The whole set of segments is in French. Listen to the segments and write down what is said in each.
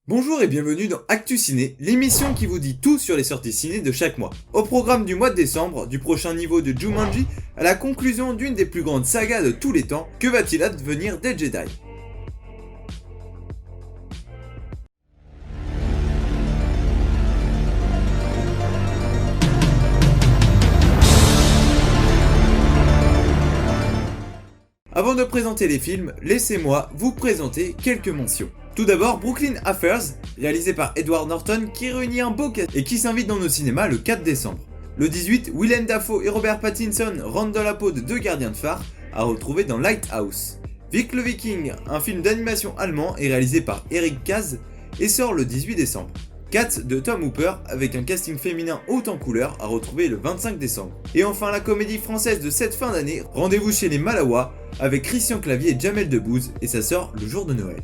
Bonjour et bienvenue dans Actu Ciné, l'émission qui vous dit tout sur les sorties ciné de chaque mois. Au programme du mois de décembre, du prochain niveau de Jumanji à la conclusion d'une des plus grandes sagas de tous les temps, que va-t-il advenir des Jedi? Avant de présenter les films, laissez-moi vous présenter quelques mentions. Tout d'abord, Brooklyn Affairs, réalisé par Edward Norton, qui réunit un beau cast et qui s'invite dans nos cinémas le 4 décembre. Le 18, Willem Dafoe et Robert Pattinson rentrent dans la peau de deux gardiens de phare, à retrouver dans Lighthouse. Vic le Viking, un film d'animation allemand et réalisé par Eric Kaz, et sort le 18 décembre. Cats de Tom Hooper, avec un casting féminin haut en couleur, à retrouver le 25 décembre. Et enfin la comédie française de cette fin d'année, Rendez-vous chez les Malawa, avec Christian Clavier et Jamel Debbouze, et ça sort le jour de Noël.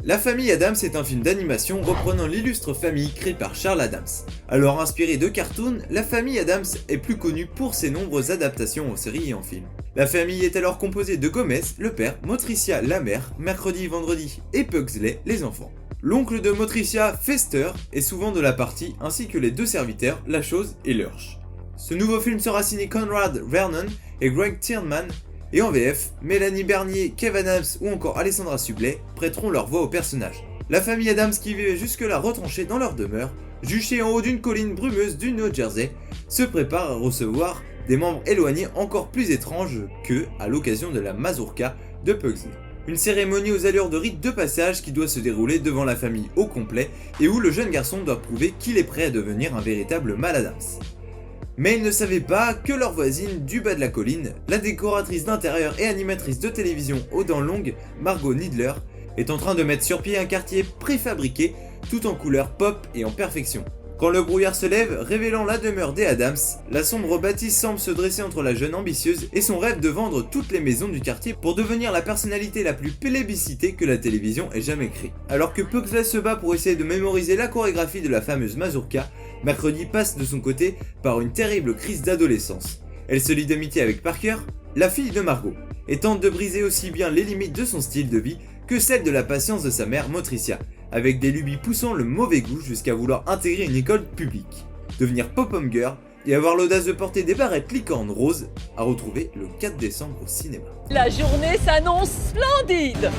La famille Addams est un film d'animation reprenant l'illustre famille créée par Charles Addams. Alors inspirée de cartoons, la famille Addams est plus connue pour ses nombreuses adaptations en séries et en films. La famille est alors composée de Gomez, le père, Motricia, la mère, Mercredi, Vendredi et Pugsley, les enfants. L'oncle de Motricia, Fester, est souvent de la partie, ainsi que les deux serviteurs, La Chose et Lurch. Ce nouveau film sera signé Conrad Vernon et Greg Tiernan, et en VF, Mélanie Bernier, Kev Adams ou encore Alessandra Sublet prêteront leur voix aux personnages. La famille Addams, qui vivait jusque-là retranchée dans leur demeure, juchée en haut d'une colline brumeuse du New Jersey, se prépare à recevoir des membres éloignés encore plus étranges qu'eux à l'occasion de la mazurka de Pugsley. Une cérémonie aux allures de rite de passage qui doit se dérouler devant la famille au complet et où le jeune garçon doit prouver qu'il est prêt à devenir un véritable Mal Addams. Mais ils ne savaient pas que leur voisine du bas de la colline, la décoratrice d'intérieur et animatrice de télévision aux dents longues, Margot Needler, est en train de mettre sur pied un quartier préfabriqué, tout en couleur pop et en perfection. Quand le brouillard se lève, révélant la demeure des Addams, la sombre bâtisse semble se dresser entre la jeune ambitieuse et son rêve de vendre toutes les maisons du quartier pour devenir la personnalité la plus plébiscitée que la télévision ait jamais créée. Alors que Pugsley se bat pour essayer de mémoriser la chorégraphie de la fameuse mazurka, Mercredi passe de son côté par une terrible crise d'adolescence. Elle se lie d'amitié avec Parker, la fille de Margot, et tente de briser aussi bien les limites de son style de vie que celles de la patience de sa mère Motricia, avec des lubies poussant le mauvais goût jusqu'à vouloir intégrer une école publique, devenir pop-up girl et avoir l'audace de porter des barrettes licorne roses, à retrouver le 4 décembre au cinéma. La journée s'annonce splendide!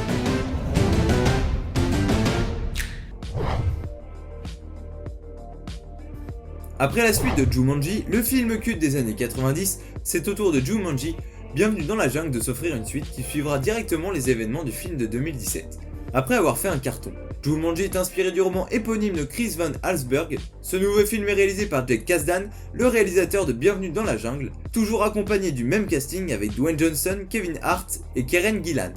Après la suite de Jumanji, le film culte des années 90, c'est au tour de Jumanji, Bienvenue dans la jungle, de s'offrir une suite qui suivra directement les événements du film de 2017. Après avoir fait un carton, Jumanji est inspiré du roman éponyme de Chris Van Allsburg. Ce nouveau film est réalisé par Jake Kasdan, le réalisateur de Bienvenue dans la jungle, toujours accompagné du même casting avec Dwayne Johnson, Kevin Hart et Karen Gillan.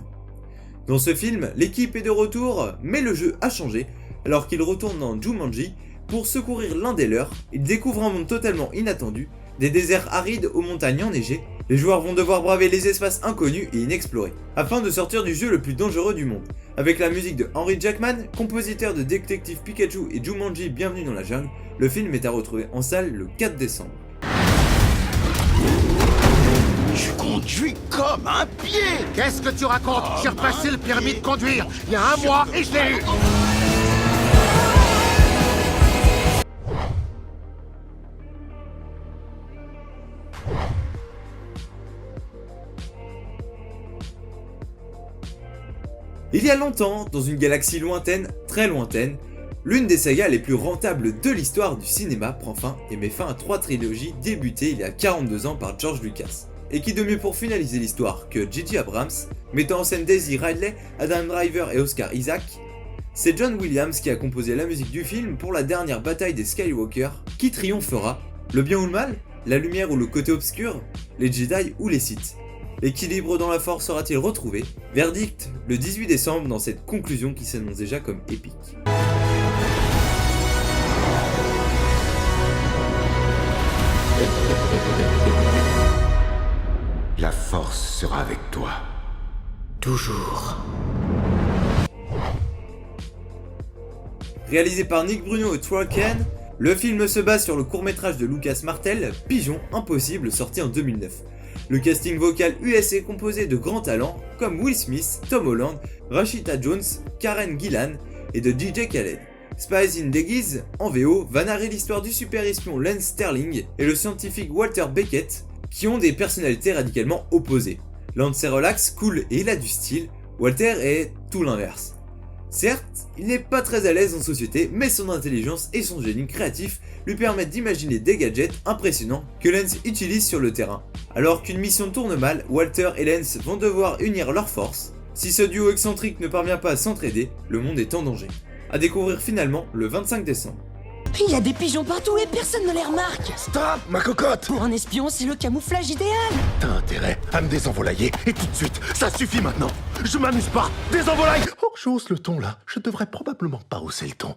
Dans ce film, l'équipe est de retour, mais le jeu a changé. Alors qu'ils retournent dans Jumanji, pour secourir l'un des leurs, ils découvrent un monde totalement inattendu, des déserts arides aux montagnes enneigées. Les joueurs vont devoir braver les espaces inconnus et inexplorés, afin de sortir du jeu le plus dangereux du monde. Avec la musique de Henry Jackman, compositeur de Détective Pikachu et Jumanji Bienvenue dans la jungle, le film est à retrouver en salle le 4 décembre. Je conduis comme un pied. Qu'est-ce que tu racontes? J'ai repassé le permis de conduire il y a un mois et je l'ai eu. Il y a longtemps, dans une galaxie lointaine, très lointaine, l'une des sagas les plus rentables de l'histoire du cinéma prend fin et met fin à 3 trilogies débutées il y a 42 ans par George Lucas. Et qui de mieux pour finaliser l'histoire que J.J. Abrams, mettant en scène Daisy Ridley, Adam Driver et Oscar Isaac. C'est John Williams qui a composé la musique du film pour la dernière bataille des Skywalker. Qui triomphera? Le bien ou le mal? La lumière ou le côté obscur? Les Jedi ou les Sith? L'équilibre dans la force sera-t-il retrouvé? Verdict le 18 décembre dans cette conclusion qui s'annonce déjà comme épique. La force sera avec toi. Toujours. Réalisé par Nick Bruno et Troy Cain, le film se base sur le court-métrage de Lucas Martel, Pigeon Impossible, sorti en 2009. Le casting vocal US est composé de grands talents comme Will Smith, Tom Holland, Rashida Jones, Karen Gillan et de DJ Khaled. Spies in Disguise, en VO, va narrer l'histoire du super espion Lance Sterling et le scientifique Walter Beckett qui ont des personnalités radicalement opposées. Lance est relax, cool et il a du style, Walter est tout l'inverse. Certes, il n'est pas très à l'aise en société, mais son intelligence et son génie créatif lui permettent d'imaginer des gadgets impressionnants que Lance utilise sur le terrain. Alors qu'une mission tourne mal, Walter et Lance vont devoir unir leurs forces. Si ce duo excentrique ne parvient pas à s'entraider, le monde est en danger. À découvrir finalement le 25 décembre. Il y a des pigeons partout et personne ne les remarque. Stop, ma cocotte! Pour un espion, c'est le camouflage idéal. T'as intérêt à me désenvolailler, et tout de suite, ça suffit maintenant! Je m'amuse pas! Désenvolaille! Oh, je hausse le ton là, je devrais probablement pas hausser le ton.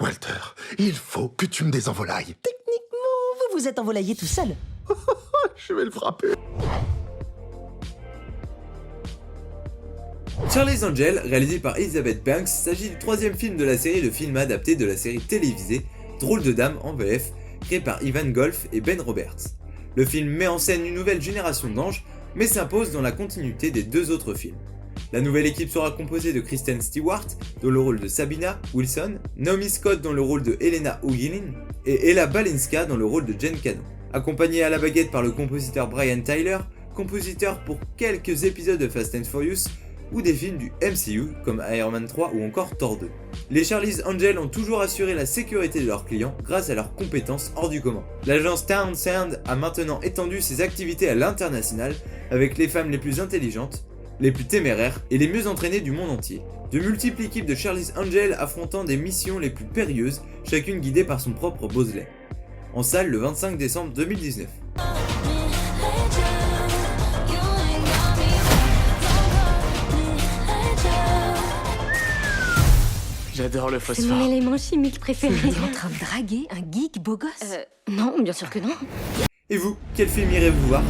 Walter, il faut que tu me désenvolailles. Techniquement, vous vous êtes envolaillé tout seul. Je vais le frapper. Charlie's Angel, réalisé par Elizabeth Banks, s'agit du troisième film de la série de films adaptés de la série télévisée Drôle de Dame en VF, créé par Ivan Golf et Ben Roberts. Le film met en scène une nouvelle génération d'anges, mais s'impose dans la continuité des deux autres films. La nouvelle équipe sera composée de Kristen Stewart dans le rôle de Sabina Wilson, Naomi Scott dans le rôle de Helena O'Gillin et Ella Balinska dans le rôle de Jen Cano. Accompagnée à la baguette par le compositeur Brian Tyler, compositeur pour quelques épisodes de Fast and Furious, ou des films du MCU comme Iron Man 3 ou encore Thor 2. Les Charlie's Angels ont toujours assuré la sécurité de leurs clients grâce à leurs compétences hors du commun. L'agence Townsend a maintenant étendu ses activités à l'international avec les femmes les plus intelligentes, les plus téméraires et les mieux entraînées du monde entier. De multiples équipes de Charlie's Angels affrontant des missions les plus périlleuses, chacune guidée par son propre Bosley. En salle le 25 décembre 2019. J'adore le C'est mon phosphore. élément chimique préféré. T'es en train de draguer un geek beau gosse. Non, bien sûr que non. Et vous, quel film irez-vous voir ?